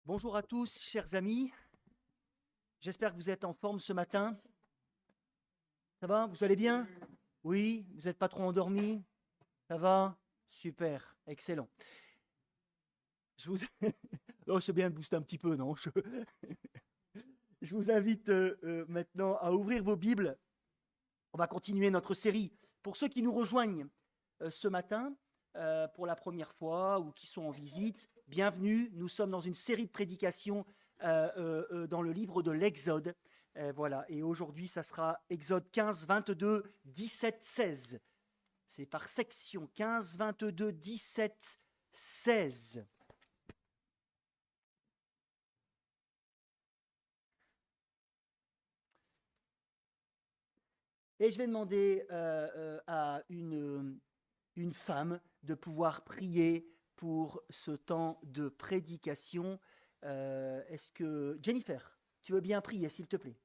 Bonjour à tous, chers amis. J'espère que vous êtes en forme ce matin. Ça va? Vous allez bien? Oui? Vous n'êtes pas trop endormis? Ça va? Super, excellent. Je vous... Oh, c'est bien de booster un petit peu, non? Je vous invite maintenant à ouvrir vos Bibles. On va continuer notre série. Pour ceux qui nous rejoignent ce matin, pour la première fois ou qui sont en visite, bienvenue. Nous sommes dans une série de prédications dans le livre de l'Exode. Voilà. Et aujourd'hui, ça sera Exode 15, 22, 17, 16. C'est par section 15, 22, 17, 16. Et je vais demander à une femme de pouvoir prier pour ce temps de prédication. Est-ce que Jennifer, tu veux bien prier, s'il te plaît?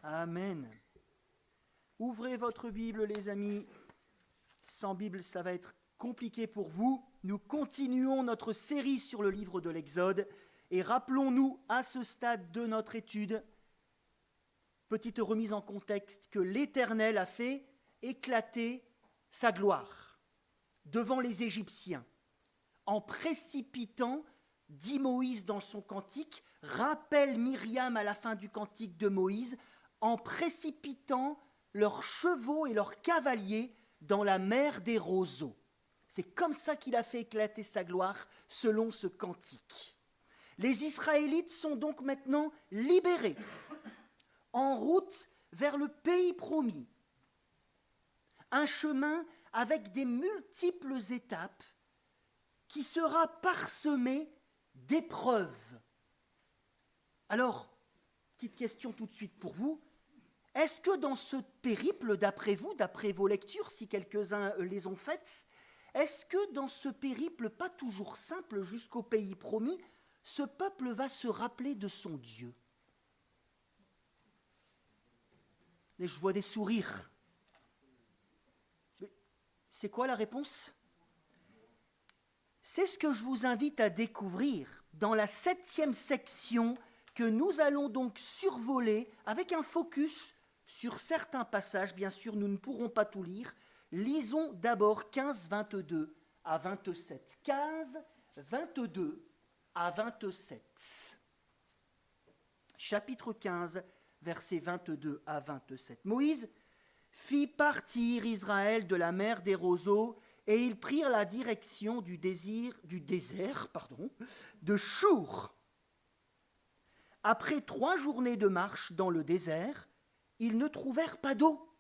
Amen. Ouvrez votre Bible, les amis. Sans Bible, ça va être compliqué pour vous. Nous continuons notre série sur le livre de l'Exode et rappelons-nous à ce stade de notre étude, petite remise en contexte, que l'Éternel a fait éclater sa gloire devant les Égyptiens en précipitant, dit Moïse dans son cantique, rappelle Myriam à la fin du cantique de Moïse, en précipitant leurs chevaux et leurs cavaliers dans la mer des roseaux. C'est comme ça qu'il a fait éclater sa gloire, selon ce cantique. Les Israélites sont donc maintenant libérés, en route vers le pays promis. Un chemin avec des multiples étapes qui sera parsemé d'épreuves. Alors, petite question tout de suite pour vous. Est-ce que dans ce périple, d'après vous, d'après vos lectures, si quelques-uns les ont faites, est-ce que dans ce périple, pas toujours simple jusqu'au pays promis, ce peuple va se rappeler de son Dieu? Et je vois des sourires. Mais c'est quoi la réponse? C'est ce que je vous invite à découvrir dans la 7e section que nous allons donc survoler avec un focus sur certains passages. Bien sûr, nous ne pourrons pas tout lire. Lisons d'abord 15, 22 à 27. 15, 22 à 27. Chapitre 15, versets 22 à 27. Moïse fit partir Israël de la mer des roseaux et ils prirent la direction du désert de Chour. Après 3 journées de marche dans le désert, ils ne trouvèrent pas d'eau.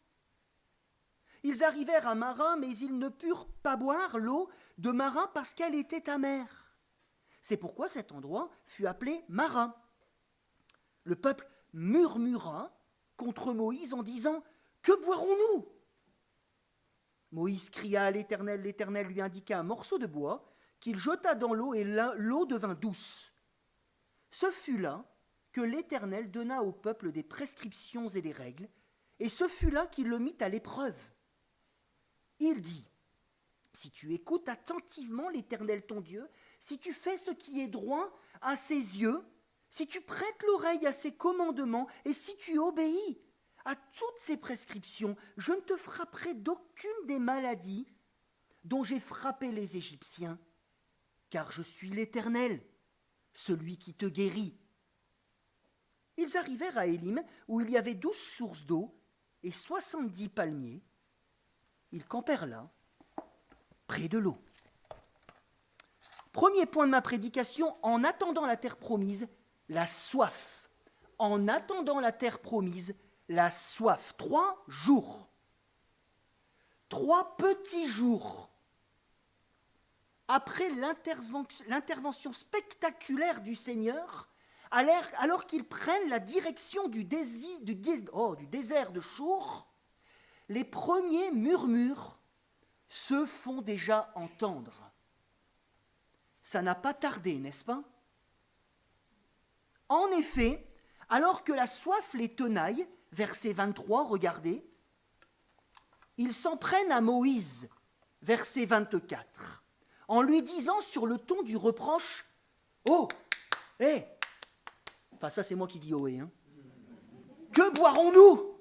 Ils arrivèrent à Marin, mais ils ne purent pas boire l'eau de Marin parce qu'elle était amère. C'est pourquoi cet endroit fut appelé Marin. Le peuple murmura contre Moïse en disant « Que boirons-nous » Moïse cria à l'Éternel. L'Éternel lui indiqua un morceau de bois qu'il jeta dans l'eau et l'eau devint douce. Ce fut là que l'Éternel donna au peuple des prescriptions et des règles, et ce fut là qu'il le mit à l'épreuve. Il dit, si tu écoutes attentivement l'Éternel ton Dieu, si tu fais ce qui est droit à ses yeux, si tu prêtes l'oreille à ses commandements, et si tu obéis à toutes ses prescriptions, je ne te frapperai d'aucune des maladies dont j'ai frappé les Égyptiens, car je suis l'Éternel, celui qui te guérit. Ils arrivèrent à Élim, où il y avait 12 sources d'eau et 70 palmiers. Ils campèrent là, près de l'eau. Premier point de ma prédication, en attendant la terre promise, la soif. En attendant la terre promise, la soif. 3 jours. 3 petits jours. Après l'intervention spectaculaire du Seigneur, alors qu'ils prennent la direction du désert de Chour, les premiers murmurent se font déjà entendre. Ça n'a pas tardé, n'est-ce pas? En effet, alors que la soif les tenaille, verset 23, regardez, ils s'en prennent à Moïse, verset 24, en lui disant sur le ton du reproche, « Oh, hé !» Enfin, ça, c'est moi qui dis « oh, hé !» Que boirons-nous?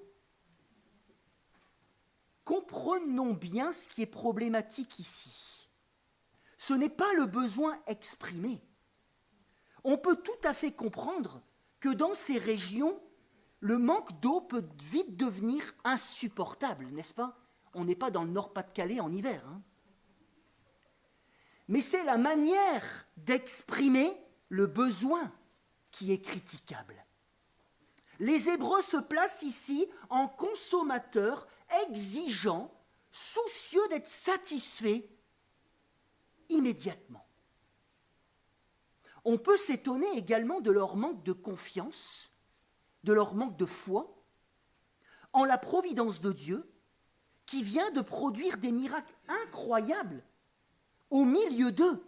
Comprenons bien ce qui est problématique ici. Ce n'est pas le besoin exprimé. On peut tout à fait comprendre que dans ces régions, le manque d'eau peut vite devenir insupportable, n'est-ce pas? On n'est pas dans le Nord-Pas-de-Calais en hiver. Hein. Mais c'est la manière d'exprimer le besoin qui est critiquable. Les Hébreux se placent ici en consommateurs exigeants, soucieux d'être satisfaits immédiatement. On peut s'étonner également de leur manque de confiance, de leur manque de foi en la providence de Dieu qui vient de produire des miracles incroyables au milieu d'eux.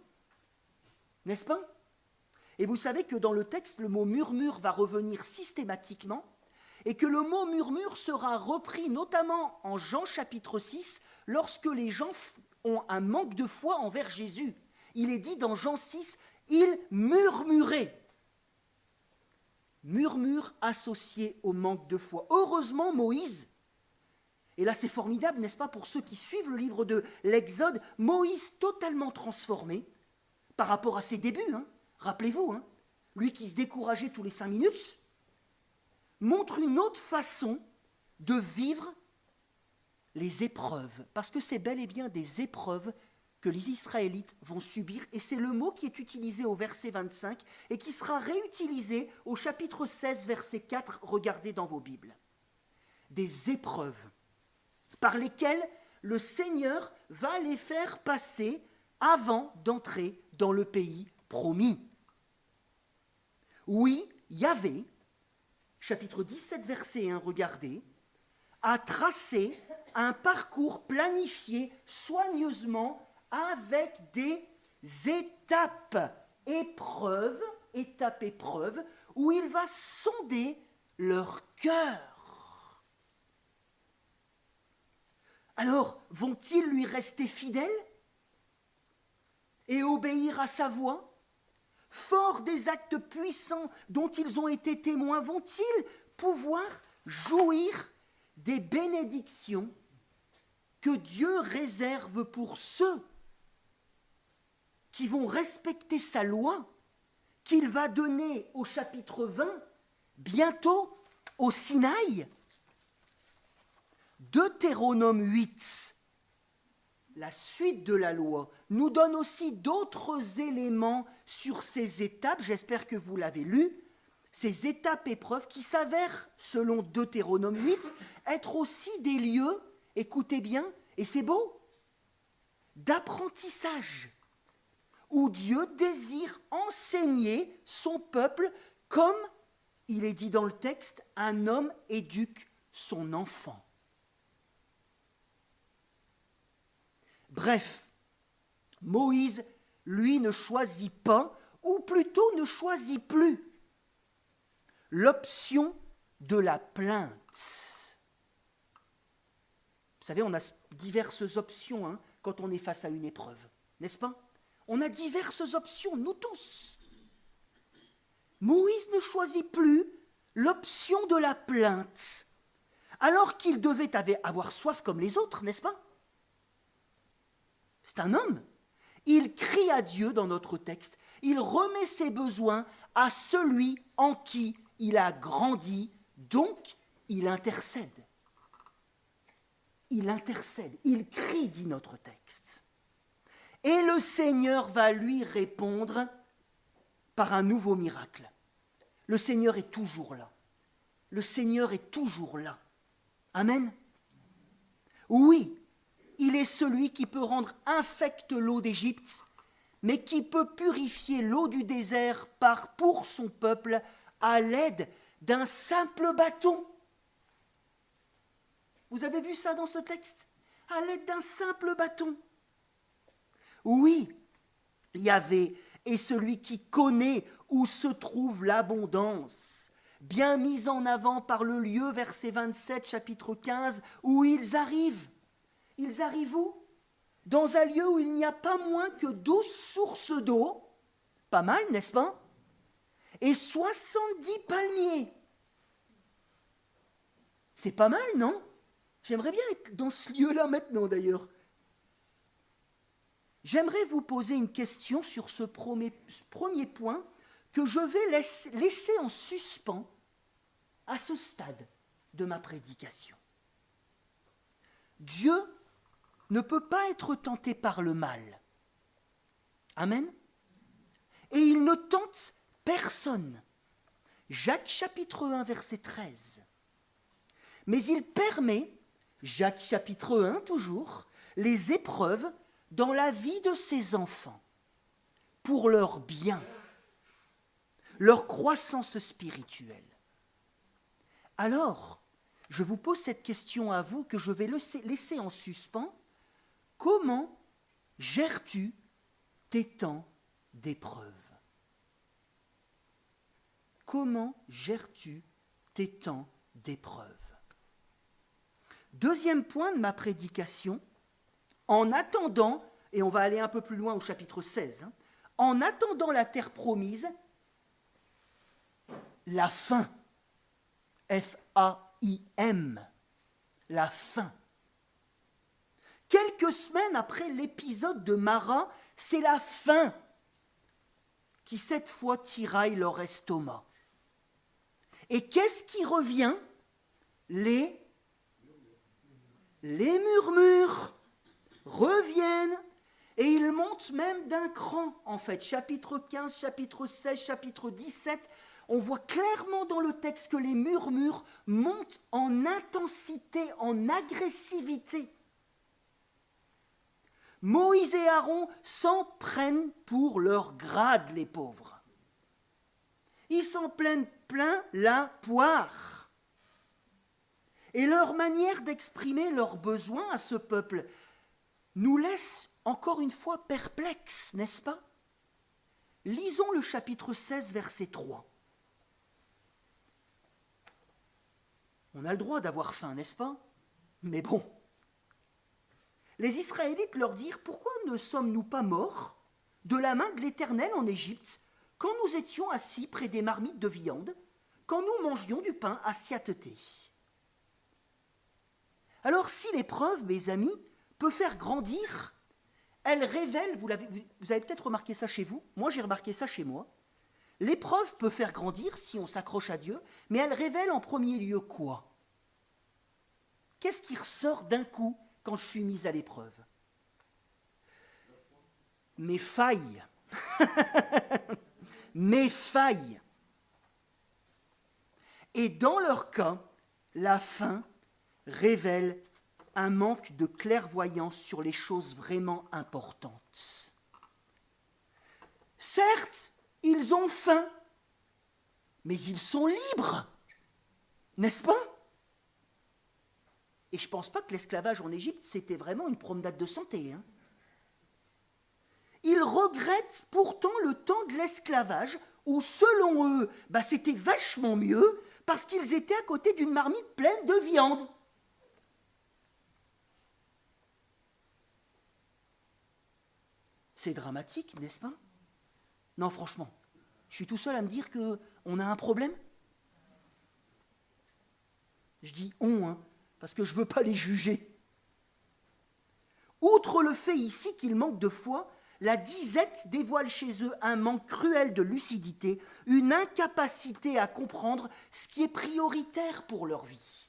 N'est-ce pas? Et vous savez que dans le texte, le mot murmure va revenir systématiquement et que le mot murmure sera repris notamment en Jean chapitre 6 lorsque les gens ont un manque de foi envers Jésus. Il est dit dans Jean 6, ils murmuraient. Murmure associé au manque de foi. Heureusement, Moïse, et là c'est formidable, n'est-ce pas, pour ceux qui suivent le livre de l'Exode, Moïse totalement transformé par rapport à ses débuts, hein. Rappelez-vous, hein, lui qui se décourageait tous les 5 minutes, montre une autre façon de vivre les épreuves, parce que c'est bel et bien des épreuves que les Israélites vont subir, et c'est le mot qui est utilisé au verset 25 et qui sera réutilisé au chapitre 16, verset 4, regardez dans vos Bibles. Des épreuves par lesquelles le Seigneur va les faire passer avant d'entrer dans le pays promis. Oui, Yahvé, chapitre 17, verset 1, regardez, a tracé un parcours planifié soigneusement avec des étapes, épreuves, où il va sonder leur cœur. Alors, vont-ils lui rester fidèles et obéir à sa voix? Forts des actes puissants dont ils ont été témoins, vont-ils pouvoir jouir des bénédictions que Dieu réserve pour ceux qui vont respecter sa loi, qu'il va donner au chapitre 20, bientôt au Sinaï? Deutéronome 8, la suite de la loi, nous donne aussi d'autres éléments sur ces étapes, j'espère que vous l'avez lu, ces étapes épreuves qui s'avèrent, selon Deutéronome 8, être aussi des lieux, écoutez bien, et c'est beau, d'apprentissage, où Dieu désire enseigner son peuple comme, il est dit dans le texte, un homme éduque son enfant. Bref, Moïse, lui, ne choisit pas, ou plutôt ne choisit plus, l'option de la plainte. Vous savez, on a diverses options hein, quand on est face à une épreuve, n'est-ce pas? On a diverses options, nous tous. Moïse ne choisit plus l'option de la plainte, alors qu'il devait avoir soif comme les autres, n'est-ce pas? C'est un homme. Il crie à Dieu dans notre texte. Il remet ses besoins à celui en qui il a grandi. Donc, il intercède. Il intercède. Il crie, dit notre texte. Et le Seigneur va lui répondre par un nouveau miracle. Le Seigneur est toujours là. Le Seigneur est toujours là. Amen. Oui. Il est celui qui peut rendre infecte l'eau d'Égypte, mais qui peut purifier l'eau du désert pour son peuple à l'aide d'un simple bâton. Vous avez vu ça dans ce texte? à l'aide d'un simple bâton. Oui, Yahvé est celui qui connaît où se trouve l'abondance, bien mise en avant par le lieu, verset 27, chapitre 15, où ils arrivent. Ils arrivent où? Dans un lieu où il n'y a pas moins que 12 sources d'eau, pas mal, n'est-ce pas? Et 70 palmiers. C'est pas mal, non? J'aimerais bien être dans ce lieu-là maintenant, d'ailleurs. J'aimerais vous poser une question sur ce premier point que je vais laisser en suspens à ce stade de ma prédication. Dieu ne peut pas être tenté par le mal. Amen. Et il ne tente personne. Jacques chapitre 1, verset 13. Mais il permet, Jacques chapitre 1 toujours, les épreuves dans la vie de ses enfants, pour leur bien, leur croissance spirituelle. Alors, je vous pose cette question à vous que je vais laisser en suspens. Comment gères-tu tes temps d'épreuve? Comment gères-tu tes temps d'épreuve? Deuxième point de ma prédication, en attendant, et on va aller un peu plus loin au chapitre 16, en attendant la terre promise, la fin, F-A-I-M, la fin. Quelques semaines après l'épisode de Mara, c'est la faim qui cette fois tiraille leur estomac. Et qu'est-ce qui revient? Les murmures reviennent et ils montent même d'un cran, en fait. Chapitre 15, chapitre 16, chapitre 17, on voit clairement dans le texte que les murmures montent en intensité, en agressivité. Moïse et Aaron s'en prennent pour leur grade, les pauvres. Ils s'en prennent plein la poire. Et leur manière d'exprimer leurs besoins à ce peuple nous laisse encore une fois perplexes, n'est-ce pas? Lisons le chapitre 16, verset 3. On a le droit d'avoir faim, n'est-ce pas? Mais bon. Les Israélites leur dirent, pourquoi ne sommes-nous pas morts de la main de l'Éternel en Égypte, quand nous étions assis près des marmites de viande, quand nous mangions du pain à satiété? Alors si l'épreuve, mes amis, peut faire grandir, elle révèle, vous avez peut-être remarqué ça chez vous, moi j'ai remarqué ça chez moi, l'épreuve peut faire grandir si on s'accroche à Dieu, mais elle révèle en premier lieu quoi? Qu'est-ce qui ressort d'un coup quand je suis mise à l'épreuve? Mes failles. Mes failles. Et dans leur cas, la faim révèle un manque de clairvoyance sur les choses vraiment importantes. Certes, ils ont faim, mais ils sont libres, n'est-ce pas? Et je ne pense pas que l'esclavage en Égypte, c'était vraiment une promenade de santé. Ils regrettent pourtant le temps de l'esclavage, où selon eux, c'était vachement mieux, parce qu'ils étaient à côté d'une marmite pleine de viande. C'est dramatique, n'est-ce pas? Non, franchement, je suis tout seul à me dire qu'on a un problème. Je dis « on », parce que je ne veux pas les juger. Outre le fait ici qu'ils manquent de foi, la disette dévoile chez eux un manque cruel de lucidité, une incapacité à comprendre ce qui est prioritaire pour leur vie.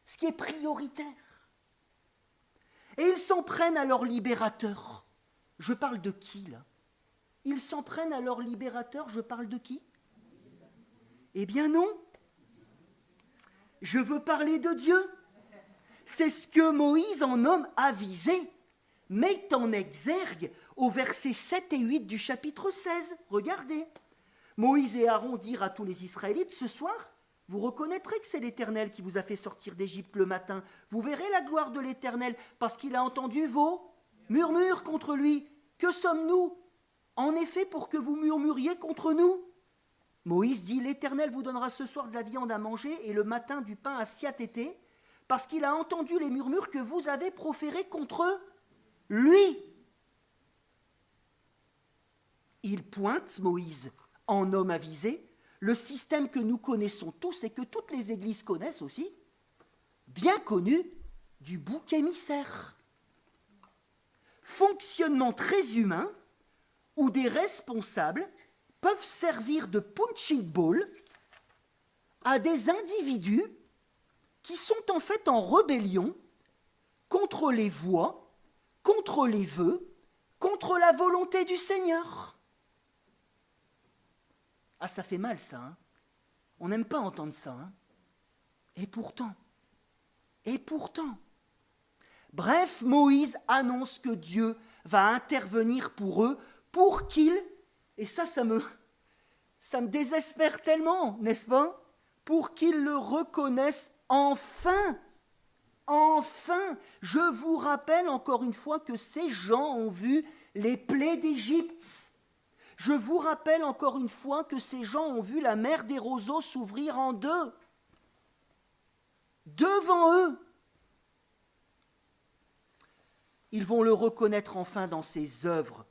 Ce qui est prioritaire. Et ils s'en prennent à leur libérateur. Je parle de qui, là? Ils s'en prennent à leur libérateur, je parle de qui? Eh bien non. Je veux parler de Dieu. C'est ce que Moïse, en homme avisé, met en exergue au verset 7 et 8 du chapitre 16. Regardez. Moïse et Aaron dirent à tous les Israélites, ce soir, vous reconnaîtrez que c'est l'Éternel qui vous a fait sortir d'Égypte le matin. Vous verrez la gloire de l'Éternel, parce qu'il a entendu vos murmures contre lui. Que sommes-nous, en effet, pour que vous murmuriez contre nous ? Moïse dit, l'Éternel vous donnera ce soir de la viande à manger et le matin du pain à siatéter, parce qu'il a entendu les murmures que vous avez proférés contre lui. Il pointe, Moïse, en homme avisé, le système que nous connaissons tous et que toutes les églises connaissent aussi, bien connu, du bouc émissaire. Fonctionnement très humain où des responsables peuvent servir de punching ball à des individus qui sont en fait en rébellion contre les voies, contre les vœux, contre la volonté du Seigneur. Ah, ça fait mal ça, hein. On n'aime pas entendre ça, hein. Et pourtant, bref, Moïse annonce que Dieu va intervenir pour eux, pour qu'ils, et ça me désespère tellement, n'est-ce pas ? Pour qu'ils le reconnaissent enfin. Enfin, je vous rappelle encore une fois que ces gens ont vu les plaies d'Égypte. Je vous rappelle encore une fois que ces gens ont vu la mer des roseaux s'ouvrir en deux. Devant eux. Ils vont le reconnaître enfin dans ses œuvres.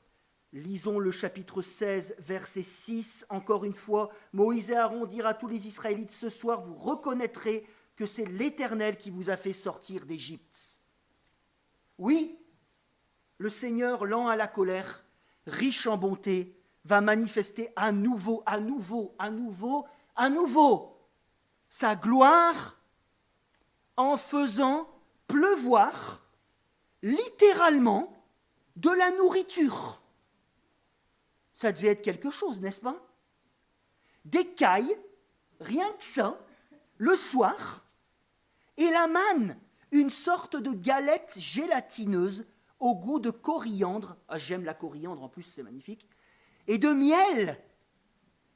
Lisons le chapitre 16, verset 6. Encore une fois, Moïse et Aaron dirent à tous les Israélites, ce soir vous reconnaîtrez que c'est l'Éternel qui vous a fait sortir d'Égypte. Oui, le Seigneur, lent à la colère, riche en bonté, va manifester à nouveau sa gloire en faisant pleuvoir littéralement de la nourriture. Ça devait être quelque chose, n'est-ce pas ? Des cailles, rien que ça, le soir, et la manne, une sorte de galette gélatineuse au goût de coriandre. Ah, j'aime la coriandre, en plus, c'est magnifique. Et de miel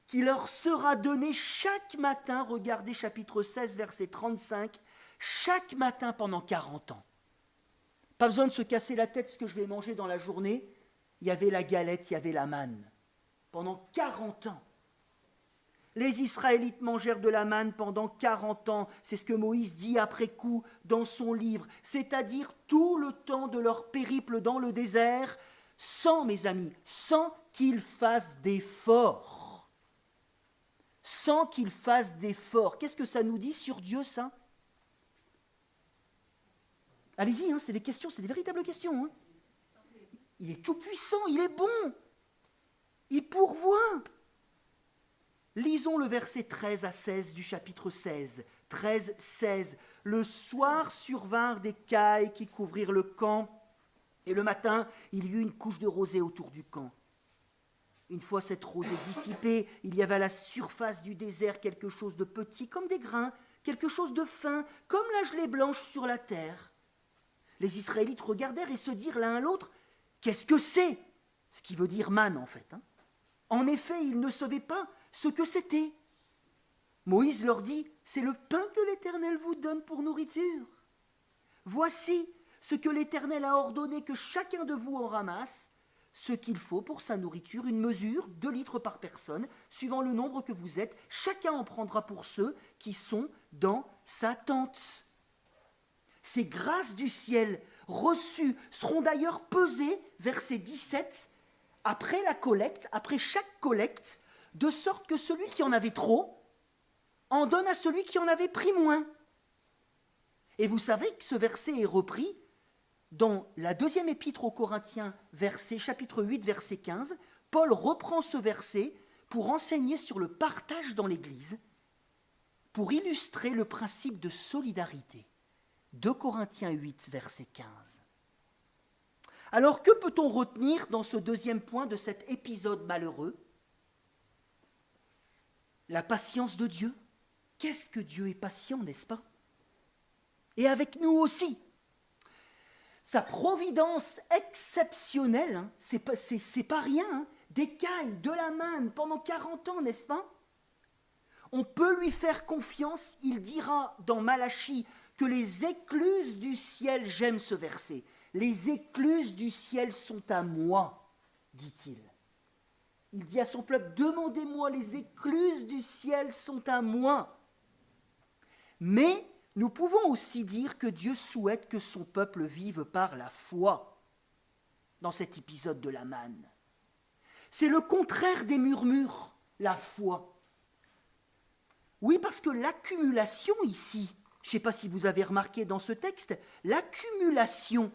qui leur sera donné chaque matin, regardez chapitre 16, verset 35, chaque matin pendant 40 ans. Pas besoin de se casser la tête ce que je vais manger dans la journée. Il y avait la galette, il y avait la manne. Pendant 40 ans. Les Israélites mangèrent de la manne pendant 40 ans. C'est ce que Moïse dit après coup dans son livre. C'est-à-dire tout le temps de leur périple dans le désert, sans, mes amis, sans qu'ils fassent d'efforts. Sans qu'ils fassent d'efforts. Qu'est-ce que ça nous dit sur Dieu, ça ? Allez-y, hein, c'est des questions, c'est des véritables questions. Hein. Il est tout puissant, il est bon. Il pourvoit. Lisons le verset 13 à 16 du chapitre 16. 13, 16. Le soir survinrent des cailles qui couvrirent le camp, et le matin, il y eut une couche de rosée autour du camp. Une fois cette rosée dissipée, il y avait à la surface du désert quelque chose de petit, comme des grains, quelque chose de fin, comme la gelée blanche sur la terre. Les Israélites regardèrent et se dirent l'un à l'autre, « Qu'est-ce que c'est ?» Ce qui veut dire manne, en fait. Hein. En effet, ils ne savaient pas ce que c'était. Moïse leur dit, « C'est le pain que l'Éternel vous donne pour nourriture. Voici ce que l'Éternel a ordonné que chacun de vous en ramasse, ce qu'il faut pour sa nourriture, une mesure, 2 litres par personne, suivant le nombre que vous êtes. Chacun en prendra pour ceux qui sont dans sa tente. » Ces grâces du ciel reçues seront d'ailleurs pesées, verset 17, après la collecte, après chaque collecte, de sorte que celui qui en avait trop en donne à celui qui en avait pris moins. Et vous savez que ce verset est repris dans la 2e épître aux Corinthiens, chapitre 8, verset 15. Paul reprend ce verset pour enseigner sur le partage dans l'Église, pour illustrer le principe de solidarité. 2 Corinthiens 8, verset 15. Alors, que peut-on retenir dans ce 2e point de cet épisode malheureux ? La patience de Dieu. Qu'est-ce que Dieu est patient, n'est-ce pas ? Et avec nous aussi. Sa providence exceptionnelle, hein, c'est pas rien, hein, des cailles, de la manne pendant 40 ans, n'est-ce pas ? on peut lui faire confiance. Il dira dans Malachie que les écluses du ciel, j'aime ce verset, les écluses du ciel sont à moi, dit-il. Il dit à son peuple, demandez-moi, les écluses du ciel sont à moi. Mais nous pouvons aussi dire que Dieu souhaite que son peuple vive par la foi dans cet épisode de la manne. C'est le contraire des murmures, la foi. Oui, parce que l'accumulation ici, je ne sais pas si vous avez remarqué dans ce texte, l'accumulation.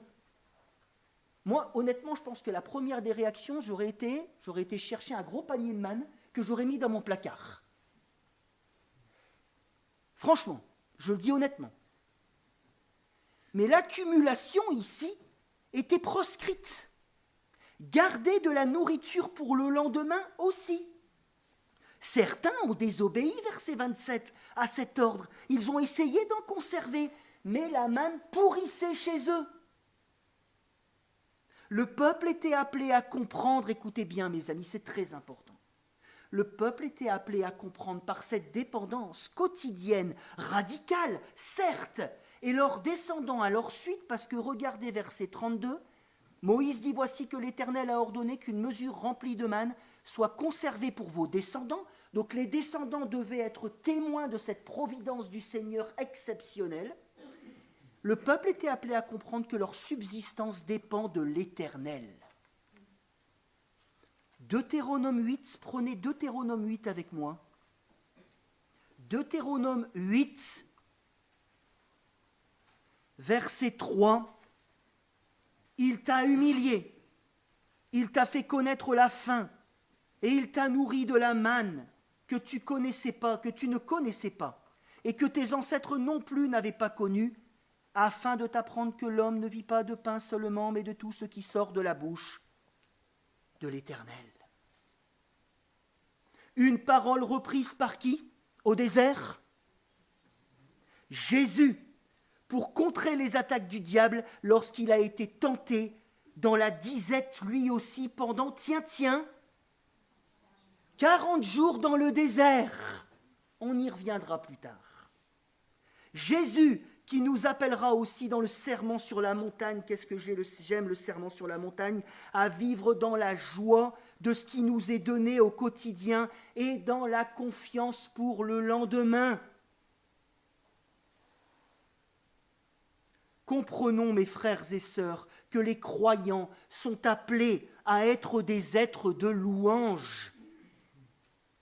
Moi, honnêtement, je pense que la première des réactions, j'aurais été chercher un gros panier de manne que j'aurais mis dans mon placard. Franchement, je le dis honnêtement. Mais l'accumulation ici était proscrite. Garder de la nourriture pour le lendemain aussi. Certains ont désobéi, verset 27, à cet ordre. Ils ont essayé d'en conserver, mais la manne pourrissait chez eux. Le peuple était appelé à comprendre, écoutez bien mes amis, c'est très important. Le peuple était appelé à comprendre par cette dépendance quotidienne, radicale, certes, et leurs descendants à leur suite, parce que regardez verset 32, Moïse dit, voici que l'Éternel a ordonné qu'une mesure remplie de manne soit conservée pour vos descendants. Donc les descendants devaient être témoins de cette providence du Seigneur exceptionnelle. Le peuple était appelé à comprendre que leur subsistance dépend de l'Éternel. Deutéronome 8, prenez Deutéronome 8 avec moi. Deutéronome 8, verset 3. Il t'a humilié, il t'a fait connaître la faim, et il t'a nourri de la manne que tu connaissais pas, que tu ne connaissais pas, et que tes ancêtres non plus n'avaient pas connue, afin de t'apprendre que l'homme ne vit pas de pain seulement, mais de tout ce qui sort de la bouche de l'Éternel. Une parole reprise par qui au désert? Jésus, pour contrer les attaques du diable lorsqu'il a été tenté dans la disette lui aussi pendant, 40 jours dans le désert. On y reviendra plus tard. Jésus qui nous appellera aussi dans le sermon sur la montagne, qu'est-ce que j'aime le sermon sur la montagne, à vivre dans la joie de ce qui nous est donné au quotidien et dans la confiance pour le lendemain. Comprenons, mes frères et sœurs, que les croyants sont appelés à être des êtres de louange.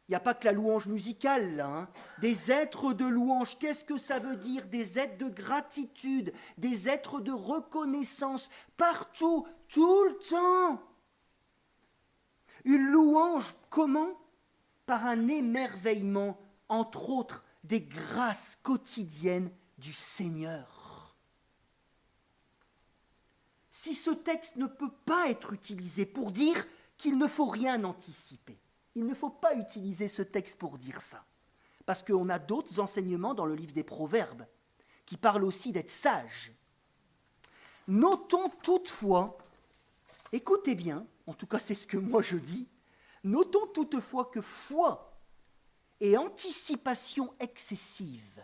Il n'y a pas que la louange musicale, là. Hein. Des êtres de louange, qu'est-ce que ça veut dire? Des êtres de gratitude, des êtres de reconnaissance, partout, tout le temps. Une louange, comment? Par un émerveillement, entre autres, des grâces quotidiennes du Seigneur. Si ce texte ne peut pas être utilisé pour dire qu'il ne faut rien anticiper, il ne faut pas utiliser ce texte pour dire ça. Parce qu'on a d'autres enseignements dans le livre des Proverbes qui parlent aussi d'être sage. Notons toutefois, écoutez bien, en tout cas c'est ce que moi je dis, notons toutefois que foi et anticipation excessive,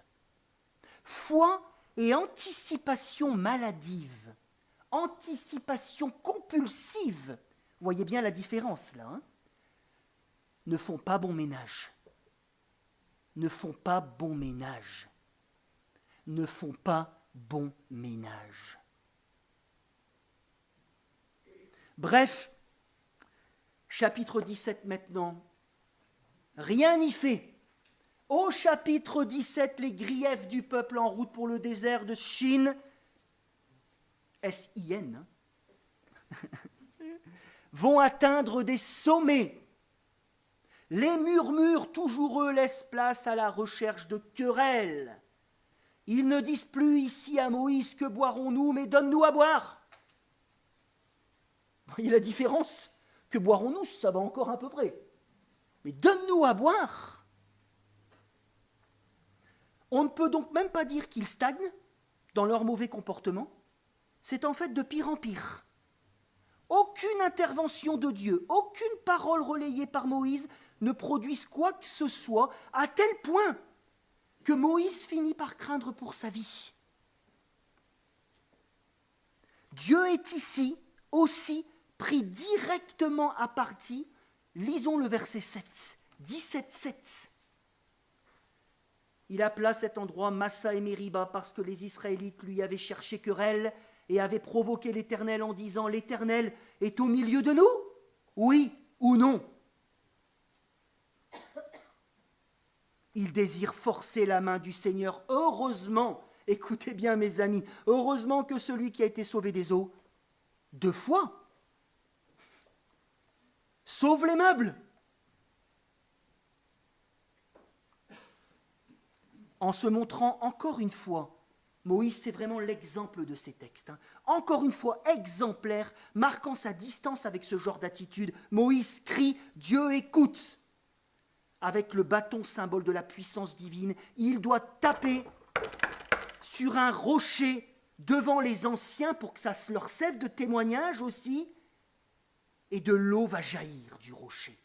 foi et anticipation maladive, anticipation compulsive, voyez bien la différence là, hein, ne font pas bon ménage. Ne font pas bon ménage. Ne font pas bon ménage. Bref, chapitre 17 maintenant, rien n'y fait. Au chapitre 17, les griefs du peuple en route pour le désert de Chine, S-I-N, vont atteindre des sommets. Les murmures, toujours eux, laissent place à la recherche de querelles. Ils ne disent plus ici à Moïse, que boirons-nous, mais donne-nous à boire. Vous voyez la différence? Que boirons-nous, ça va encore à peu près. Mais donne-nous à boire. On ne peut donc même pas dire qu'ils stagnent dans leur mauvais comportement. C'est en fait de pire en pire. Aucune intervention de Dieu, aucune parole relayée par Moïse ne produisent quoi que ce soit, à tel point que Moïse finit par craindre pour sa vie. Dieu est ici aussi pris directement à partie. Lisons le verset 7, 17-7. Il appela cet endroit Massa et Mériba parce que les Israélites lui avaient cherché querelle et avaient provoqué l'Éternel en disant « L'Éternel est au milieu de nous, oui ou non ?» Ils désirent forcer la main du Seigneur. Heureusement, écoutez bien mes amis, heureusement que celui qui a été sauvé des eaux, 2 fois, sauve les meubles. En se montrant encore une fois, Moïse, c'est vraiment l'exemple de ces textes. Encore une fois, exemplaire, marquant sa distance avec ce genre d'attitude. Moïse crie « Dieu écoute !» Avec le bâton symbole de la puissance divine, il doit taper sur un rocher devant les anciens pour que ça leur serve de témoignage aussi, et de l'eau va jaillir du rocher.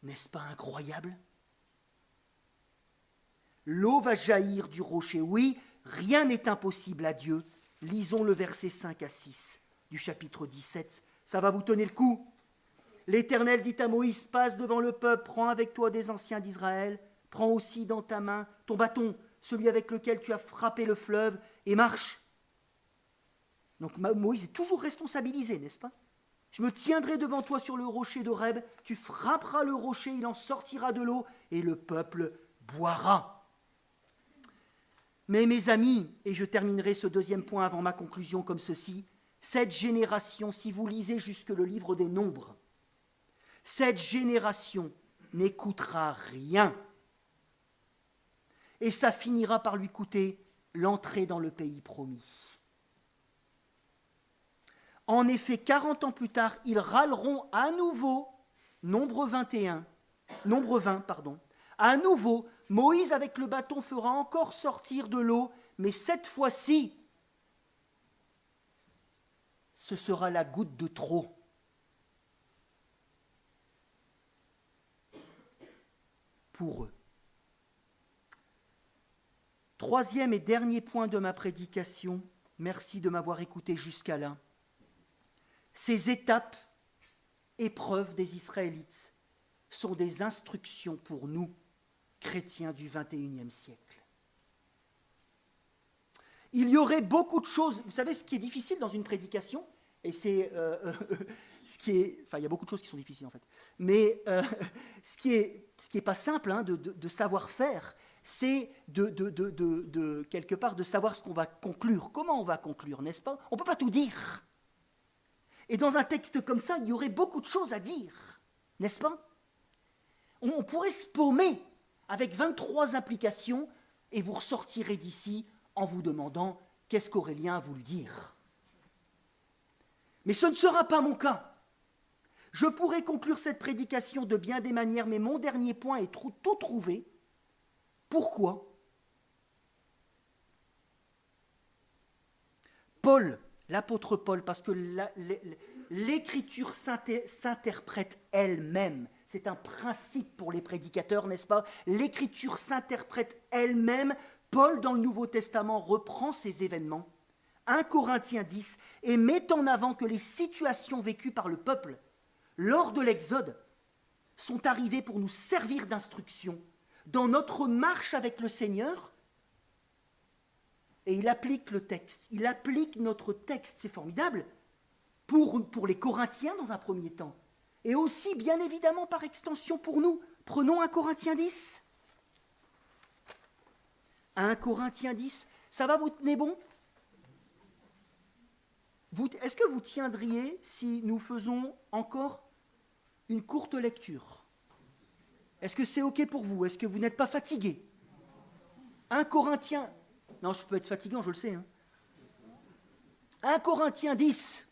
N'est-ce pas incroyable ? L'eau va jaillir du rocher. Oui, rien n'est impossible à Dieu. Lisons le verset 5 à 6 du chapitre 17. Ça va vous tenir le coup. L'Éternel dit à Moïse, passe devant le peuple, prends avec toi des anciens d'Israël, prends aussi dans ta main ton bâton, celui avec lequel tu as frappé le fleuve, et marche. Donc Moïse est toujours responsabilisé, n'est-ce pas ? Je me tiendrai devant toi sur le rocher d'Horeb, tu frapperas le rocher, il en sortira de l'eau, et le peuple boira. Mais mes amis, et je terminerai ce 2e point avant ma conclusion comme ceci, cette génération, si vous lisez jusque le livre des Nombres, cette génération n'écoutera rien. Et ça finira par lui coûter l'entrée dans le pays promis. En effet, 40 ans plus tard, ils râleront à nouveau, Nombre 20, à nouveau, Moïse avec le bâton fera encore sortir de l'eau, mais cette fois-ci, ce sera la goutte de trop. Pour eux. 3e et dernier point de ma prédication, merci de m'avoir écouté jusqu'à là. Ces étapes, épreuves des Israélites, sont des instructions pour nous, chrétiens du XXIe siècle. Il y aurait beaucoup de choses, vous savez ce qui est difficile dans une prédication, et c'est il y a beaucoup de choses qui sont difficiles en fait, mais ce qui est pas simple de savoir faire, c'est de quelque part de savoir ce qu'on va conclure, comment on va conclure, n'est-ce pas ? On ne peut pas tout dire. Et dans un texte comme ça, il y aurait beaucoup de choses à dire, n'est-ce pas ? On pourrait se paumer avec 23 implications et vous ressortirez d'ici en vous demandant qu'est-ce qu'Aurélien a voulu dire. Mais ce ne sera pas mon cas. Je pourrais conclure cette prédication de bien des manières, mais mon dernier point est tout trouvé. Pourquoi ? Paul, l'apôtre Paul, parce que l'écriture s'interprète elle-même. C'est un principe pour les prédicateurs, n'est-ce pas ? L'écriture s'interprète elle-même. Paul, dans le Nouveau Testament, reprend ces événements. 1 Corinthiens 10, et met en avant que les situations vécues par le peuple lors de l'Exode sont arrivées pour nous servir d'instruction dans notre marche avec le Seigneur. Et il applique le texte, il applique notre texte, c'est formidable, pour les Corinthiens dans un premier temps, et aussi bien évidemment par extension pour nous. Prenons 1 Corinthiens 10. 1 Corinthiens 10, ça va, vous tenez bon ? Est-ce que vous tiendriez si nous faisons encore une courte lecture ? Est-ce que c'est OK pour vous ? Est-ce que vous n'êtes pas fatigué ? 1 Corinthiens... Non, je peux être fatigant, je le sais. 1 Corinthiens 10.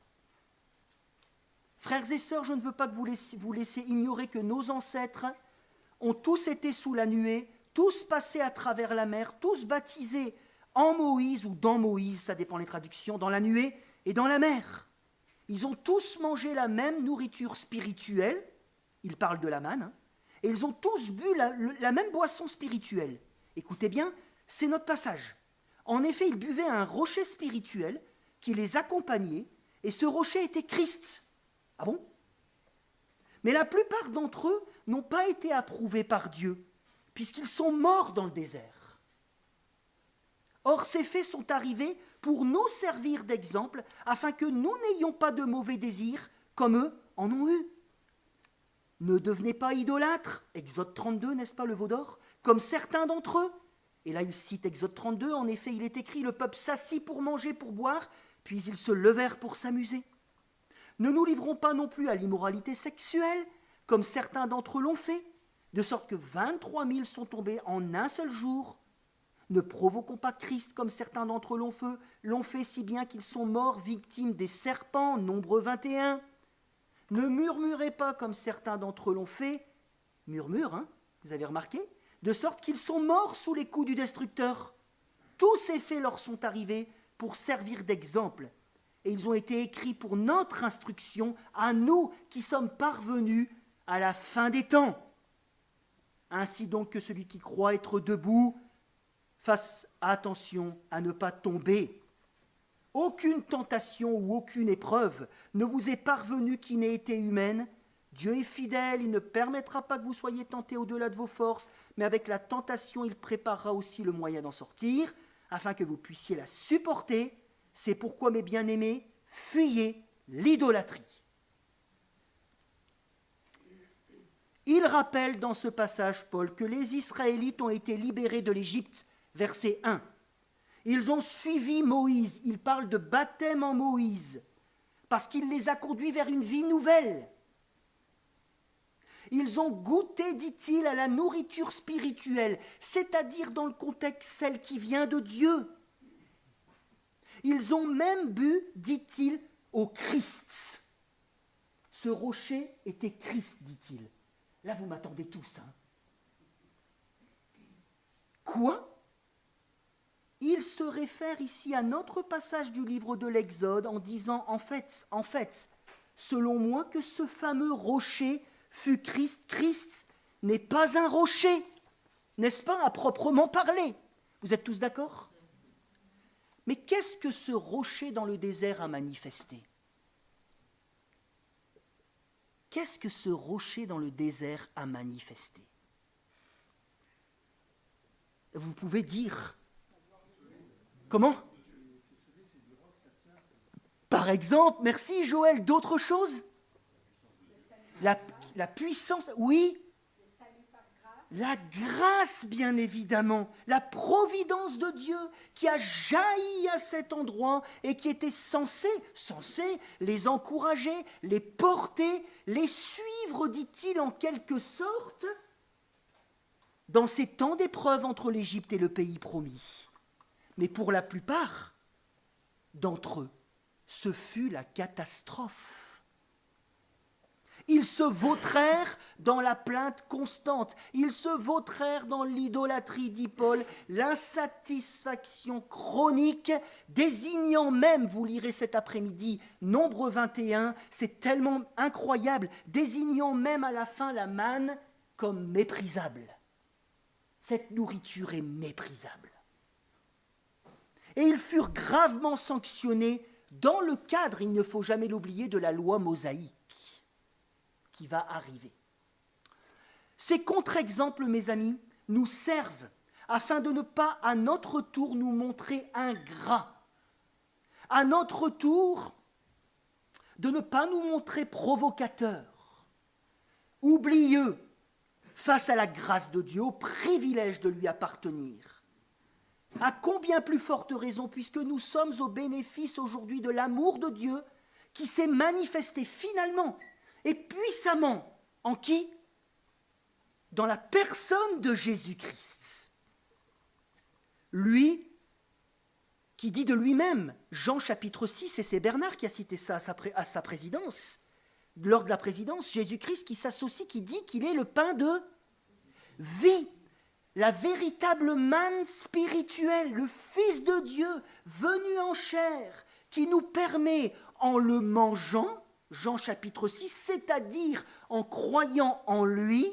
Frères et sœurs, je ne veux pas que vous laissiez ignorer que nos ancêtres ont tous été sous la nuée, tous passés à travers la mer, tous baptisés en Moïse ou dans Moïse, ça dépend des traductions, dans la nuée et dans la mer. Ils ont tous mangé la même nourriture spirituelle, il parle de la manne, et ils ont tous bu la même boisson spirituelle. Écoutez bien, c'est notre passage. En effet, ils buvaient un rocher spirituel qui les accompagnait, et ce rocher était Christ. Ah bon? Mais la plupart d'entre eux n'ont pas été approuvés par Dieu, puisqu'ils sont morts dans le désert. Or, ces faits sont arrivés pour nous servir d'exemple, afin que nous n'ayons pas de mauvais désirs, comme eux en ont eu. Ne devenez pas idolâtres, Exode 32, n'est-ce pas le veau d'or, comme certains d'entre eux. Et là, il cite Exode 32, en effet, il est écrit, le peuple s'assit pour manger, pour boire, puis ils se levèrent pour s'amuser. Ne nous livrons pas non plus à l'immoralité sexuelle, comme certains d'entre eux l'ont fait, de sorte que 23 000 sont tombés en un seul jour. Ne provoquons pas Christ comme certains d'entre eux l'ont fait si bien qu'ils sont morts victimes des serpents, Nombre 21. Ne murmurez pas comme certains d'entre eux l'ont fait, murmure, hein, vous avez remarqué, de sorte qu'ils sont morts sous les coups du destructeur. Tous ces faits leur sont arrivés pour servir d'exemple, et ils ont été écrits pour notre instruction, à nous qui sommes parvenus à la fin des temps. Ainsi donc que celui qui croit être debout fasse attention à ne pas tomber. Aucune tentation ou aucune épreuve ne vous est parvenue qui n'ait été humaine. Dieu est fidèle, il ne permettra pas que vous soyez tentés au-delà de vos forces, mais avec la tentation, il préparera aussi le moyen d'en sortir, afin que vous puissiez la supporter. C'est pourquoi, mes bien-aimés, fuyez l'idolâtrie. Il rappelle dans ce passage, Paul, que les Israélites ont été libérés de l'Égypte, verset 1. Ils ont suivi Moïse, il parle de baptême en Moïse, parce qu'il les a conduits vers une vie nouvelle. Ils ont goûté, dit-il, à la nourriture spirituelle, c'est-à-dire dans le contexte celle qui vient de Dieu. Ils ont même bu, dit-il, au Christ. Ce rocher était Christ, dit-il. Là, vous m'attendez tous, hein. Quoi ? Il se réfère ici à notre passage du livre de l'Exode en disant, en fait, selon moi, que ce fameux rocher fut Christ. Christ n'est pas un rocher, n'est-ce pas, à proprement parler. Vous êtes tous d'accord ? Mais qu'est-ce que ce rocher dans le désert a manifesté ? Qu'est-ce que ce rocher dans le désert a manifesté ? Vous pouvez dire... Comment ? Par exemple, merci Joël, d'autres choses ? La puissance, oui. La grâce, bien évidemment. La providence de Dieu qui a jailli à cet endroit et qui était censé les encourager, les porter, les suivre, dit-il en quelque sorte, dans ces temps d'épreuve entre l'Égypte et le pays promis. Mais pour la plupart d'entre eux, ce fut la catastrophe. Ils se vautrèrent dans la plainte constante, ils se vautrèrent dans l'idolâtrie, dit Paul, l'insatisfaction chronique, désignant même, vous lirez cet après-midi, Nombre 21, c'est tellement incroyable, désignant même à la fin la manne comme méprisable. Cette nourriture est méprisable. Et ils furent gravement sanctionnés dans le cadre, il ne faut jamais l'oublier, de la loi mosaïque qui va arriver. Ces contre-exemples, mes amis, nous servent afin de ne pas à notre tour nous montrer ingrats, à notre tour de ne pas nous montrer provocateurs, oublieux face à la grâce de Dieu, au privilège de lui appartenir. À combien plus forte raison, puisque nous sommes au bénéfice aujourd'hui de l'amour de Dieu qui s'est manifesté finalement et puissamment en qui ? Dans la personne de Jésus-Christ. Lui qui dit de lui-même, Jean chapitre 6, et c'est Bernard qui a cité ça à sa présidence, lors de la présidence, Jésus-Christ qui s'associe, qui dit qu'il est le pain de vie. La véritable manne spirituelle, le Fils de Dieu venu en chair, qui nous permet, en le mangeant, Jean chapitre 6, c'est-à-dire en croyant en lui,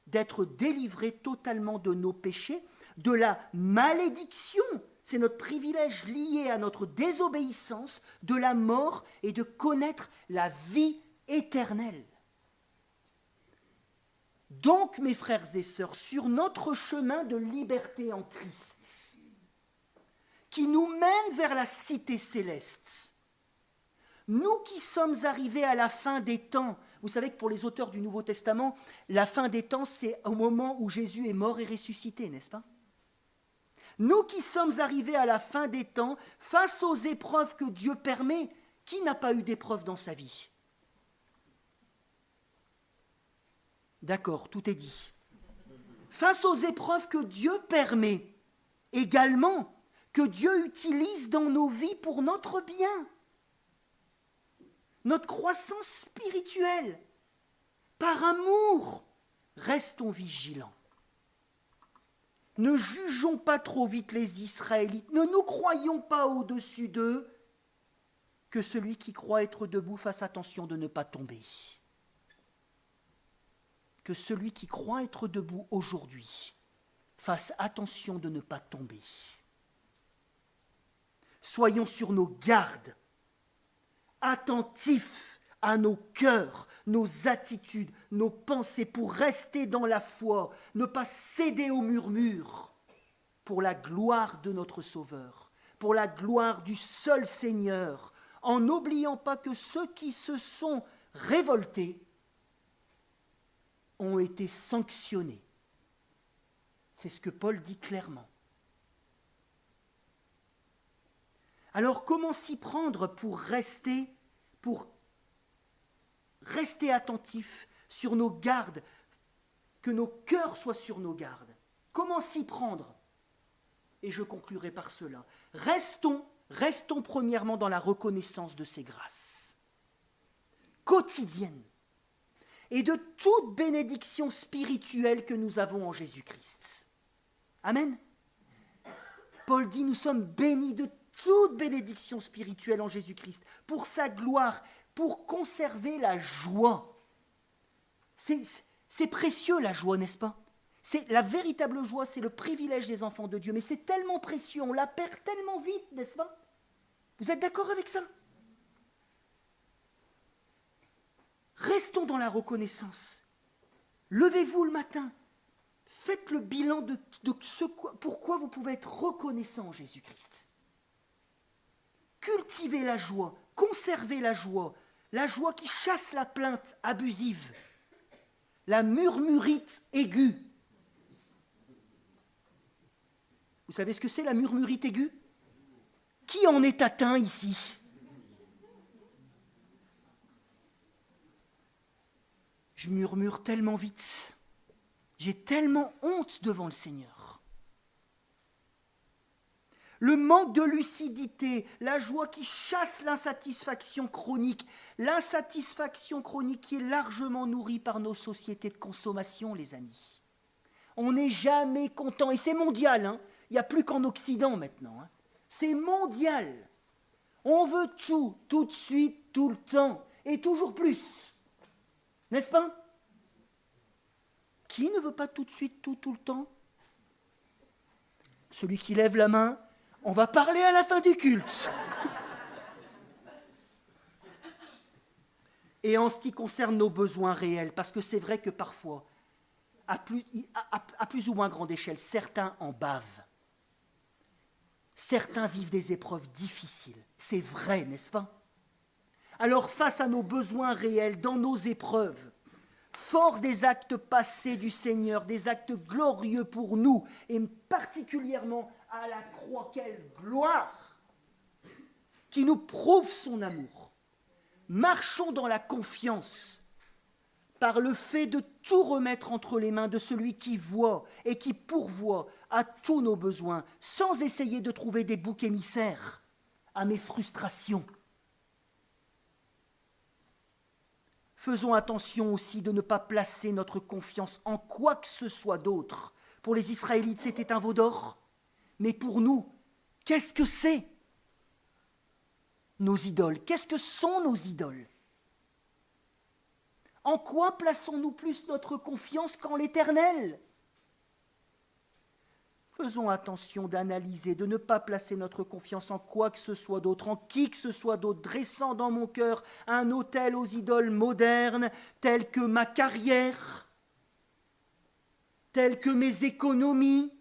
d'être délivrés totalement de nos péchés, de la malédiction, c'est notre privilège lié à notre désobéissance, de la mort et de connaître la vie éternelle. Donc, mes frères et sœurs, sur notre chemin de liberté en Christ, qui nous mène vers la cité céleste, nous qui sommes arrivés à la fin des temps, vous savez que pour les auteurs du Nouveau Testament, la fin des temps, c'est au moment où Jésus est mort et ressuscité, n'est-ce pas? Nous qui sommes arrivés à la fin des temps, face aux épreuves que Dieu permet, qui n'a pas eu d'épreuves dans sa vie? D'accord, tout est dit. Face aux épreuves que Dieu permet, également, que Dieu utilise dans nos vies pour notre bien, notre croissance spirituelle, par amour, restons vigilants. Ne jugeons pas trop vite les Israélites, ne nous croyons pas au-dessus d'eux, que celui qui croit être debout fasse attention de ne pas tomber. Que celui qui croit être debout aujourd'hui fasse attention de ne pas tomber. Soyons sur nos gardes, attentifs à nos cœurs, nos attitudes, nos pensées pour rester dans la foi, ne pas céder aux murmures, pour la gloire de notre Sauveur, pour la gloire du seul Seigneur, en n'oubliant pas que ceux qui se sont révoltés ont été sanctionnés. C'est ce que Paul dit clairement. Alors comment s'y prendre pour rester attentifs sur nos gardes, que nos cœurs soient sur nos gardes? Comment s'y prendre? Et je conclurai par cela. Restons premièrement dans la reconnaissance de ces grâces quotidiennes et de toute bénédiction spirituelle que nous avons en Jésus-Christ. Amen. Paul dit, nous sommes bénis de toute bénédiction spirituelle en Jésus-Christ, pour sa gloire, pour conserver la joie. C'est précieux la joie, n'est-ce pas? C'est la véritable joie, c'est le privilège des enfants de Dieu, mais c'est tellement précieux, on la perd tellement vite, n'est-ce pas? Vous êtes d'accord avec ça? Restons dans la reconnaissance. Levez-vous le matin. Faites le bilan de ce pourquoi vous pouvez être reconnaissant en Jésus-Christ. Cultivez la joie, conservez la joie qui chasse la plainte abusive, la murmurite aiguë. Vous savez ce que c'est la murmurite aiguë? Qui en est atteint ici? Je murmure tellement vite. J'ai tellement honte devant le Seigneur. Le manque de lucidité, la joie qui chasse l'insatisfaction chronique qui est largement nourrie par nos sociétés de consommation, les amis. On n'est jamais content, et c'est mondial, hein. Il n'y a plus qu'en Occident maintenant. Hein. C'est mondial. On veut tout de suite, tout le temps, et toujours plus. N'est-ce pas? Qui ne veut pas tout de suite, tout le temps? Celui qui lève la main, on va parler à la fin du culte. Et en ce qui concerne nos besoins réels, parce que c'est vrai que parfois, à plus ou moins grande échelle, certains en bavent. Certains vivent des épreuves difficiles. C'est vrai, n'est-ce pas? Alors, face à nos besoins réels, dans nos épreuves, fort des actes passés du Seigneur, des actes glorieux pour nous, et particulièrement à la croix, quelle gloire, qui nous prouve son amour. Marchons dans la confiance, par le fait de tout remettre entre les mains de celui qui voit et qui pourvoit à tous nos besoins, sans essayer de trouver des boucs émissaires à mes frustrations. Faisons attention aussi de ne pas placer notre confiance en quoi que ce soit d'autre. Pour les Israélites, c'était un veau d'or. Mais pour nous, qu'est-ce que c'est? Nos idoles. Qu'est-ce que sont nos idoles? En quoi plaçons-nous plus notre confiance qu'en l'Éternel ? Faisons attention d'analyser, de ne pas placer notre confiance en quoi que ce soit d'autre, en qui que ce soit d'autre, dressant dans mon cœur un autel aux idoles modernes, telles que ma carrière, telles que mes économies,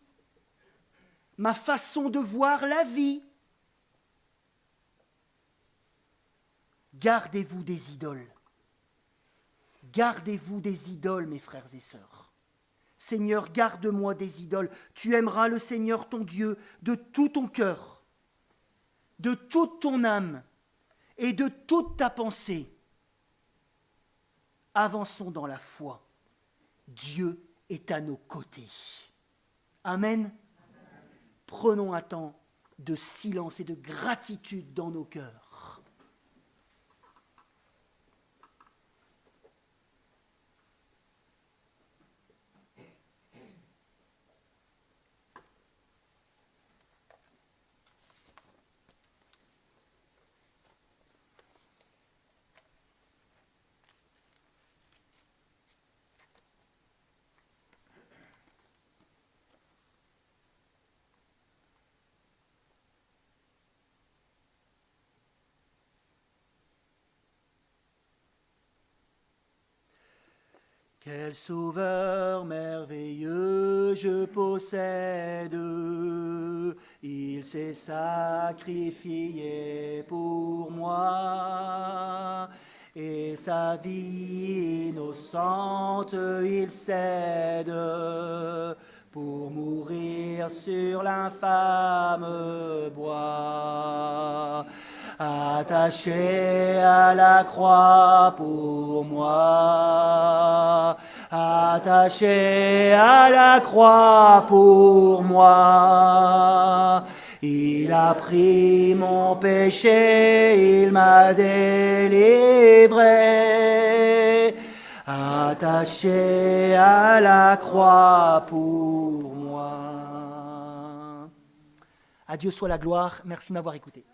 ma façon de voir la vie. Gardez-vous des idoles. Gardez-vous des idoles, mes frères et sœurs. Seigneur, garde-moi des idoles. Tu aimeras le Seigneur ton Dieu de tout ton cœur, de toute ton âme et de toute ta pensée. Avançons dans la foi. Dieu est à nos côtés. Amen. Prenons un temps de silence et de gratitude dans nos cœurs. Quel sauveur merveilleux je possède, il s'est sacrifié pour moi, et sa vie innocente il cède, pour mourir sur l'infâme bois. Attaché à la croix pour moi, attaché à la croix pour moi. Il a pris mon péché, il m'a délivré, attaché à la croix pour moi. À Dieu soit la gloire, merci de m'avoir écouté.